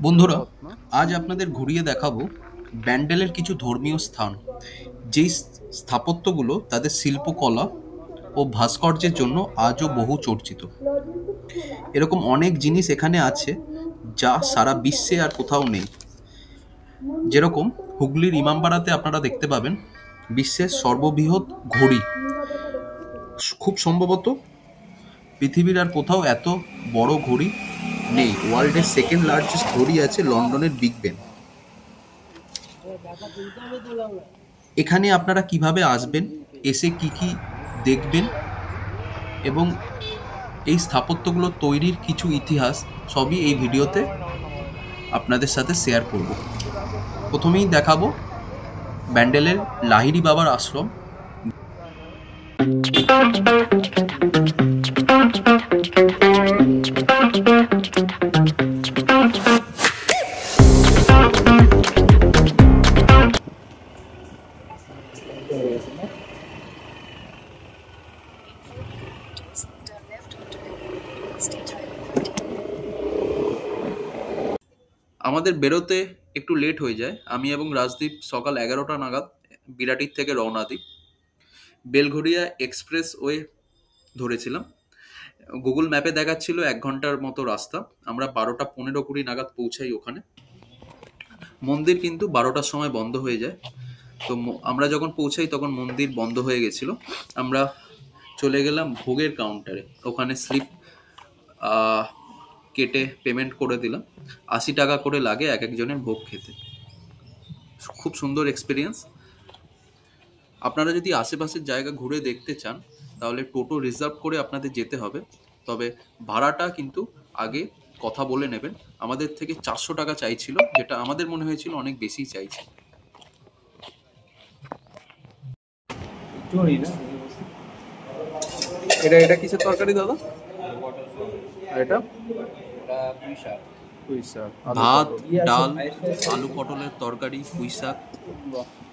বন্ধুরা, আজ আপনাদের ঘুরিয়ে দেখাবো ব্যান্ডেলের কিছু ধর্মীয় স্থান, যেই স্থাপত্যগুলো তাদের শিল্পকলা ও ভাস্কর্যের জন্য আজও বহু চর্চিত। এরকম অনেক জিনিস এখানে আছে যা সারা বিশ্বে আর কোথাও নেই। যেরকম হুগলির ইমামবাড়াতে আপনারা দেখতে পাবেন বিশ্বের সর্ববৃহৎ ঘড়ি। খুব সম্ভবত পৃথিবীর আর কোথাও এত বড় ঘড়ি নেই। ওয়ার্ল্ডের সেকেন্ড লার্জেস্ট ঘড়ি আছে লন্ডনের বিগ বেন। এখানে আপনারা কিভাবে আসবেন, এসে কি কি দেখবেন এবং এই স্থাপত্যগুলো তৈরির কিছু ইতিহাস সবই এই ভিডিওতে আপনাদের সাথে শেয়ার করব। প্রথমেই দেখাবো ব্যান্ডেলের লাহিড়ী বাবার আশ্রম। আমাদের বেরোতে একটু লেট হয়ে যায়। আমি এবং রাজদীপ সকাল 11টা নাগাদ বিরাটির থেকে রওনা দিই। বেলঘরিয়া এক্সপ্রেস ওয়ে ধরেছিলাম। গুগল ম্যাপে দেখাচ্ছিল 1 ঘন্টার মতো রাস্তা। আমরা 12টা 15-20 নাগাদ পৌঁছাই ওখানে। মন্দির কিন্তু 12টার সময় বন্ধ হয়ে যায়। তো আমরা যখন পৌঁছাই তখন মন্দির বন্ধ হয়ে গেছিল। আমরা চলে গেলাম ভোগের কাউন্টারে। ওখানে স্লিপ কেটে পেমেন্ট করে দিলাম। 80 টাকা করে লাগে এক একজনের ভোগ খেতে। খুব সুন্দর এক্সপিরিয়েন্স। আপনারা যদি আশেপাশের জায়গা ঘুরে দেখতে চান তাহলে টোটো রিজার্ভ করে আপনাদের যেতে হবে। তবে ভাড়াটা কিন্তু আগে কথা বলে নেবেন। আমাদের থেকে 400 টাকা চাইছিল, যেটা আমাদের মনে হয়েছিল অনেক বেশি চাইছে। এটা এটা কিসের তরকারি দাদা? আর এটা পুঁই শাক, ভাত, ডাল, আলু পটলের তরকারি, পুঁই শাক,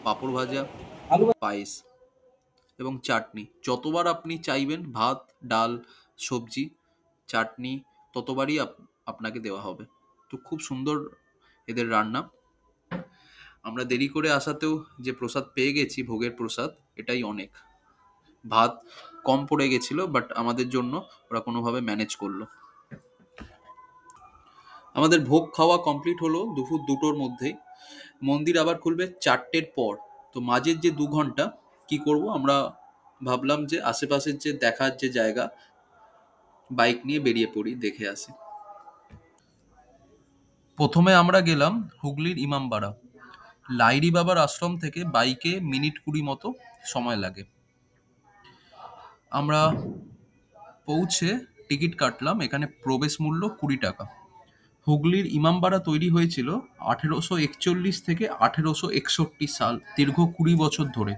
পাঁপড় ভাজা, পায়েস এবং চাটনি। যতবার আপনি চাইবেন ভাত, ডাল, সবজি, চাটনি ততবারই আপনাকে দেওয়া হবে। তো খুব সুন্দর এদের রান্না। আমরা দেরি করে আসাতেও যে প্রসাদ পেয়ে গেছি, ভোগের প্রসাদ, এটাই অনেক। ভাত কম পড়ে গেছিল, বাট আমাদের জন্য ওরা কোনোভাবে ম্যানেজ করলো। আমাদের ভোগ খাওয়া কমপ্লিট হলো দুপুর 2টোর মধ্যেই। মন্দির আবার খুলবে 4টের পর। তো মাঝের যে 2 ঘন্টা কি করব, আমরা ভাবলাম যে আশেপাশের যে দেখার যে জায়গা, বাইক নিয়ে বেরিয়ে পড়ি, দেখে আসি। প্রথমে আমরা গেলাম হুগলির ইমামবাড়া। লাহিড়ী বাবার আশ্রম থেকে বাইকে মিনিট 20 মতো সময় লাগে। আমরা পৌঁছে টিকিট কাটলাম। এখানে প্রবেশ মূল্য 20 টাকা। হুগলির ইমামবাড়া তৈরি হয়েছিল 1841 থেকে 1861 সাল, দীর্ঘ 20 বছর ধরে।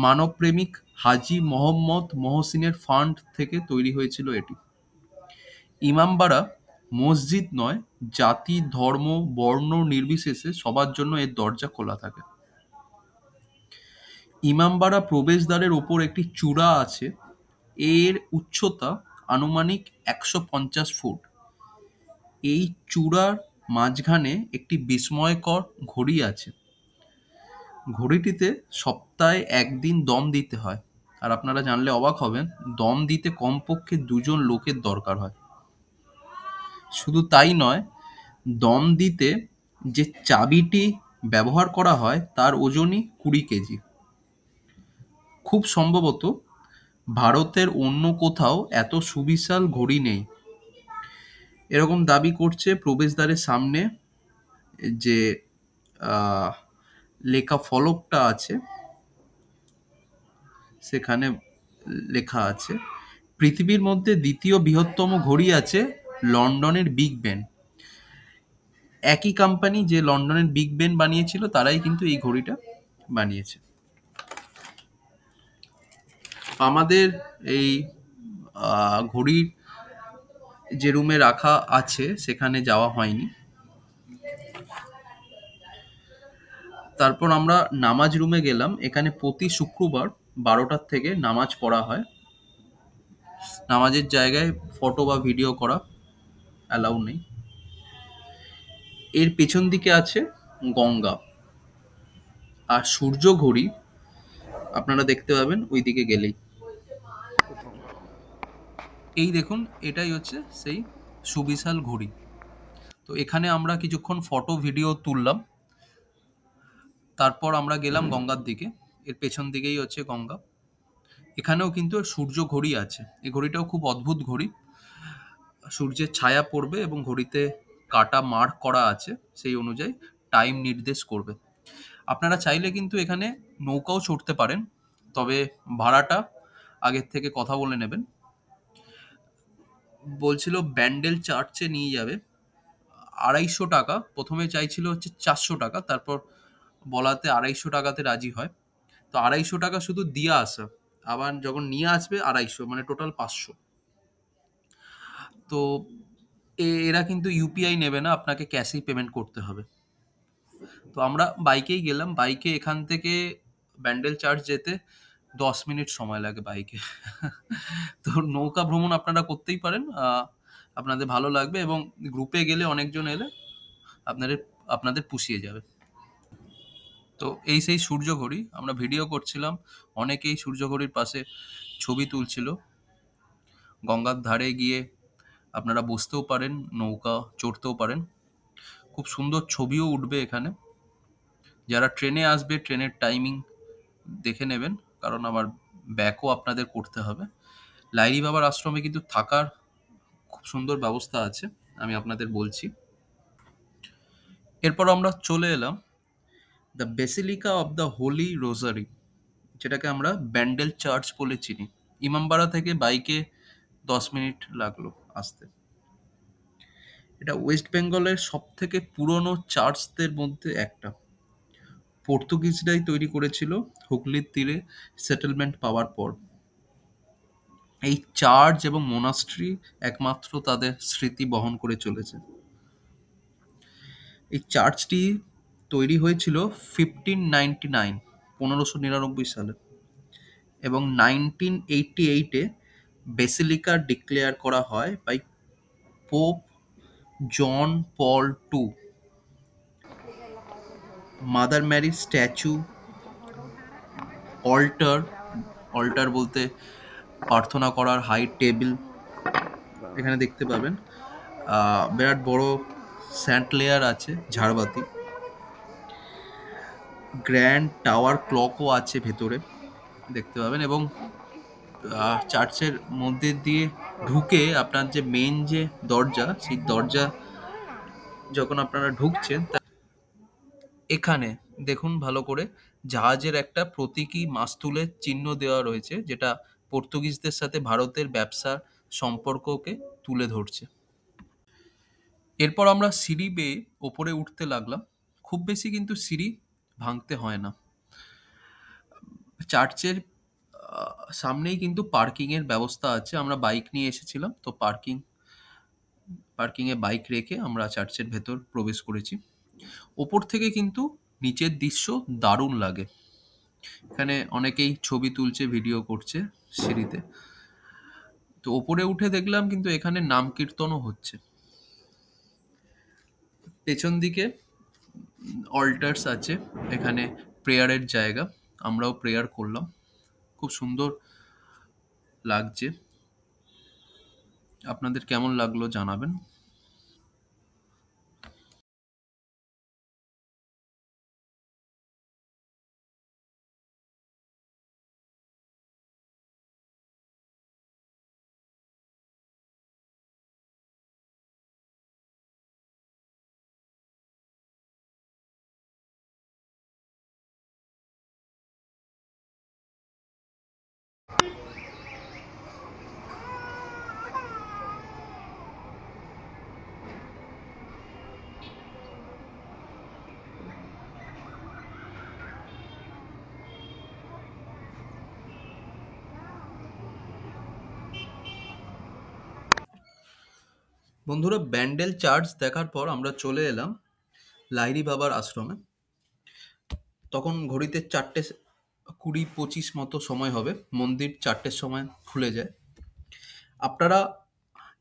মানবপ্রেমিক হাজী মোহাম্মদ মহসিনের ফান্ড থেকে তৈরি হয়েছিল এটি। ইমামবাড়া মসজিদ নয়, জাতি, ধর্ম, বর্ণ নির্বিশেষে সবার জন্য এর দরজা খোলা থাকে। ইমামবাড়া প্রবেশদ্বারের ওপর একটি চূড়া আছে। এর উচ্চতা আনুমানিক 150 ফুট। এই চূড়ার মাঝখানে একটি বিস্ময়কর ঘড়ি আছে। ঘড়িটিতে সপ্তাহে একদিন দম দিতে হয়। আর আপনারা জানলে অবাক হবেন, দম দিতে কমপক্ষে 2জন লোকের দরকার হয়। শুধু তাই নয়, দম দিতে যে চাবিটি ব্যবহার করা হয় তার ওজনই 20 কেজি। খুব সম্ভবত ভারতের অন্য কোথাও এত সুবিশাল ঘড়ি নেই, এরকম দাবি করছে প্রবেশদ্বারের সামনে যে লেখা ফলকটা আছে, সেখানে লেখা আছে পৃথিবীর মধ্যে দ্বিতীয় বৃহত্তম ঘড়ি আছে লন্ডনের বিগ বেন। একই কোম্পানি যে লন্ডনের বিগ বেন বানিয়েছিল তারাই কিন্তু এই ঘড়িটা বানিয়েছে। আমাদের এই ঘড়ির যে রুমে রাখা আছে সেখানে যাওয়া হয়নি। তারপর আমরা নামাজ রুমে গেলাম। এখানে প্রতি শুক্রবার 12টার থেকে নামাজ পড়া হয়। নামাজের জায়গায় ফটো বা ভিডিও করা অ্যালাউ নেই। এর পেছন দিকে আছে গঙ্গা, আর সূর্য ঘড়ি আপনারা দেখতে পাবেন ওই দিকে গেলেই। এই দেখুন, এটাই হচ্ছে সেই সুবিশাল ঘড়ি। তো এখানে আমরা কিছুক্ষণ ফটো ভিডিও তুললাম, তারপর আমরা গেলাম গঙ্গার দিকে। এর পেছন দিকেই হচ্ছে গঙ্গা। এখানেও কিন্তু সূর্য ঘড়ি আছে। এই ঘড়িটাও খুব অদ্ভুত ঘড়ি। সূর্যের ছায়া পড়বে এবং ঘড়িতে কাটা মার্ক করা আছে, সেই অনুযায়ী টাইম নির্দেশ করবে। আপনারা চাইলে কিন্তু এখানে নৌকাও চড়তে পারেন, তবে ভাড়াটা আগের থেকে কথা বলে নেবেন। বলছিল ব্যান্ডেল চার্চে নিয়ে যাবে 250 টাকা। প্রথমে চাইছিল হচ্ছে 400 টাকা, তারপর বলাতে 250 টাকাতে রাজি হয়। তো 250 টাকা শুধু দিয়ে আসা, আবার যখন নিয়ে আসবে 250, মানে টোটাল 500। তো এরা কিন্তু ইউপিআই নেবে না, আপনাকে ক্যাশেই পেমেন্ট করতে হবে। তো আমরা বাইকেই গেলাম। বাইকে এখান থেকে ব্যান্ডেল চার্চ যেতে 10 মিনিট সময় লাগে বাইকে। তো নৌকা ভ্রমণ আপনারা করতেই পারেন, আপনাদের ভালো লাগবে, এবং গ্রুপে গেলে অনেকজন এলে আপনাদের আপনাদের পুষিয়ে যাবে। তো এই সেই সূর্য ঘড়ি, আমরা ভিডিও করছিলাম, অনেকেই সূর্য ঘড়ির পাশে ছবি তুলছিল। গঙ্গার ধারে গিয়ে আপনারা বসতেও পারেন, নৌকা চড়তেও পারেন, খুব সুন্দর ছবিও উঠবে এখানে। যারা ট্রেনে আসবে ট্রেনের টাইমিং দেখে নেবেন, কারণ আবার ব্যাকও আপনাদের করতে হবে। লাইরি বাবার আশ্রমে কিন্তু থাকার খুব সুন্দর ব্যবস্থা আছে, আমি আপনাদের বলছি। এরপর আমরা চলে এলাম the basilica of the Holi রোজারি, যেটাকে আমরা ব্যান্ডেল চার্চ বলে চিনি। ইমামবাড়া থেকে বাইকে 10 মিনিট লাগলো আসতে। এটা ওয়েস্ট বেঙ্গলের সব থেকে পুরনো চার্চদের মধ্যে একটা। পর্তুগিজরাই তৈরি করেছিল হুগলির তীরে সেটেলমেন্ট পাওয়ার পর। এই চার্চ এবং মোনাস্ট্রি একমাত্র তাদের স্মৃতি বহন করে চলেছে। এই চার্চটি তৈরি হয়েছিল 1599, 1599 সালে, এবং 1988-এ বেসিলিকা ডিক্লেয়ার করা হয় by Pope John Paul two. Mother ম্যারির স্ট্যাচু, অল্টার, অল্টার বলতে প্রার্থনা করার হাই টেবিল এখানে দেখতে পাবেন। বিরাট বড় স্যান্ট লেয়ার আছে, ঝাড়বাতি। গ্র্যান্ড টাওয়ার ক্লকও আছে ভেতরে, দেখতে পাবেন। এবং চার্চের মধ্যে দিয়ে ঢুকে আপনার যে মেন যে দরজা, সেই দরজা যখন আপনারা ঢুকছেন, এখানে দেখুন ভালো করে, জাহাজের একটা প্রতীকী মাস্তুলের চিহ্ন দেওয়া রয়েছে, যেটা পর্তুগিজদের সাথে ভারতের ব্যবসার সম্পর্ককে তুলে ধরছে। এরপর আমরা সিঁড়ি বেয়ে ওপরে উঠতে লাগলাম। খুব বেশি কিন্তু সিঁড়ি ভাঙতে হয় না। চার্চের সামনেই কিন্তু পার্কিং এর ব্যবস্থা আছে। আমরা বাইক নিয়ে এসেছিলাম, তো পার্কিংয়ে বাইক রেখে আমরা চার্চের ভেতর প্রবেশ করেছি। ওপর থেকে কিন্তু নিচের দৃশ্য দারুণ লাগে। এখানে অনেকেই ছবি তুলছে, ভিডিও করছে সিঁড়িতে। তো ওপরে উঠে দেখলাম কিন্তু এখানে নাম কীর্তনও হচ্ছে। পেছন দিকে অল্টার্স আছে, এখানে প্রেয়ারের জায়গা। আমরাও প্রেয়ার করলাম, খুব সুন্দর লাগছে। আপনাদের কেমন লাগলো জানাবেন। বন্ধুরা, ব্যান্ডেল চার্চ দেখার পর আমরা চলে এলাম লাহিড়ী বাবার আশ্রমে। তখন ঘড়িতে 4:20-25 মতো সময় হবে। মন্দির 4টের সময় খুলে যায়। আপনারা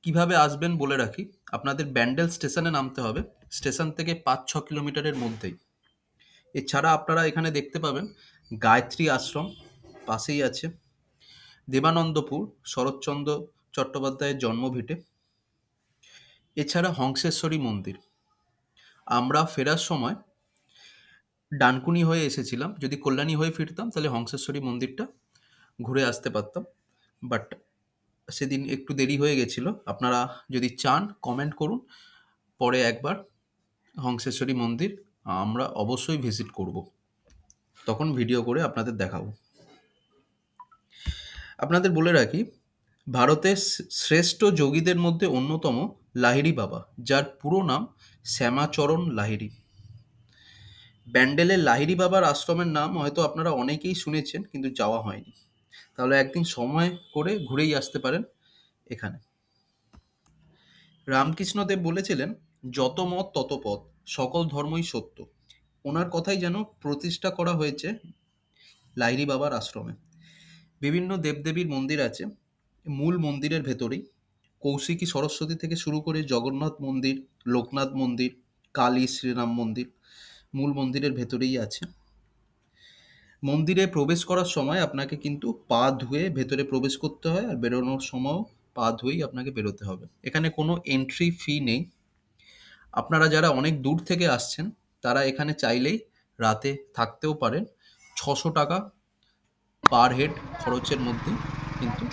কিভাবে আসবেন বলে রাখি। আপনাদের ব্যান্ডেল স্টেশনে নামতে হবে। স্টেশন থেকে 5-6 কিলোমিটারের মধ্যেই। এছাড়া আপনারা এখানে দেখতে পাবেন গায়ত্রী আশ্রম পাশেই আছে, দেবানন্দপুর শরৎচন্দ্র চট্টোপাধ্যায়ের জন্মভিটে, এছাড়া হংসেশ্বরী মন্দির। আমরা ফেরার সময় ডানকুনি হয়ে এসেছিলাম, যদি কল্যাণী হয়ে ফিরতাম তাহলে হংসেশ্বরী মন্দিরটা ঘুরে আসতে পারতাম, বাট সেদিন একটু দেরি হয়ে গেছিল। আপনারা যদি চান কমেন্ট করুন, পরে একবার হংসেশ্বরী মন্দির আমরা অবশ্যই ভিজিট করব, তখন ভিডিও করে আপনাদের দেখাবো। আপনাদের বলে রাখি, ভারতের শ্রেষ্ঠ যোগীদের মধ্যে অন্যতম লাহিড়ী বাবা, যার পুরো নাম শ্যামাচরণ লাহিড়ী। ব্যান্ডেলের লাহিড়ী বাবার আশ্রমের নাম হয়তো আপনারা অনেকেই শুনেছেন, কিন্তু যাওয়া হয়নি। তাহলে একদিন সময় করে ঘুরেই আসতে পারেন এখানে। রামকৃষ্ণদেব বলেছিলেন, যত মত তত পথ, সকল ধর্মই সত্য। ওনার কথাই যেন প্রতিষ্ঠা করা হয়েছে লাহিড়ী বাবার আশ্রমে। বিভিন্ন দেবদেবীর মন্দির আছে মূল মন্দিরের ভেতরেই। কৌশিকী সরস্বতী থেকে শুরু করে জগন্নাথ মন্দির, লোকনাথ মন্দির, কালী শ্রীরাম মন্দির মূল মন্দিরের ভেতরেই আছে। মন্দিরে প্রবেশ করার সময় আপনাকে কিন্তু পা ধুয়ে ভেতরে প্রবেশ করতে হয়, আর বেরোনোর সময়ও পা ধুয়েই আপনাকে বেরোতে হবে। এখানে কোনো এন্ট্রি ফি নেই। আপনারা যারা অনেক দূর থেকে আসছেন তারা এখানে চাইলেই রাতে থাকতেও পারেন। 600 টাকা পার হেড খরচের মধ্যে কিন্তু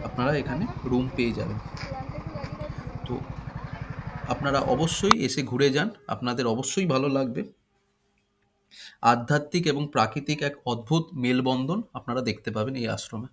আপনারা এখানে রুম পেয়ে যাবেন। তো আপনারা অবশ্যই এসে ঘুরে যান, আপনাদের অবশ্যই ভালো লাগবে। আধ্যাত্মিক এবং প্রাকৃতিক এক অদ্ভুত মেলবন্ধন আপনারা দেখতে পাবেন এই আশ্রমে।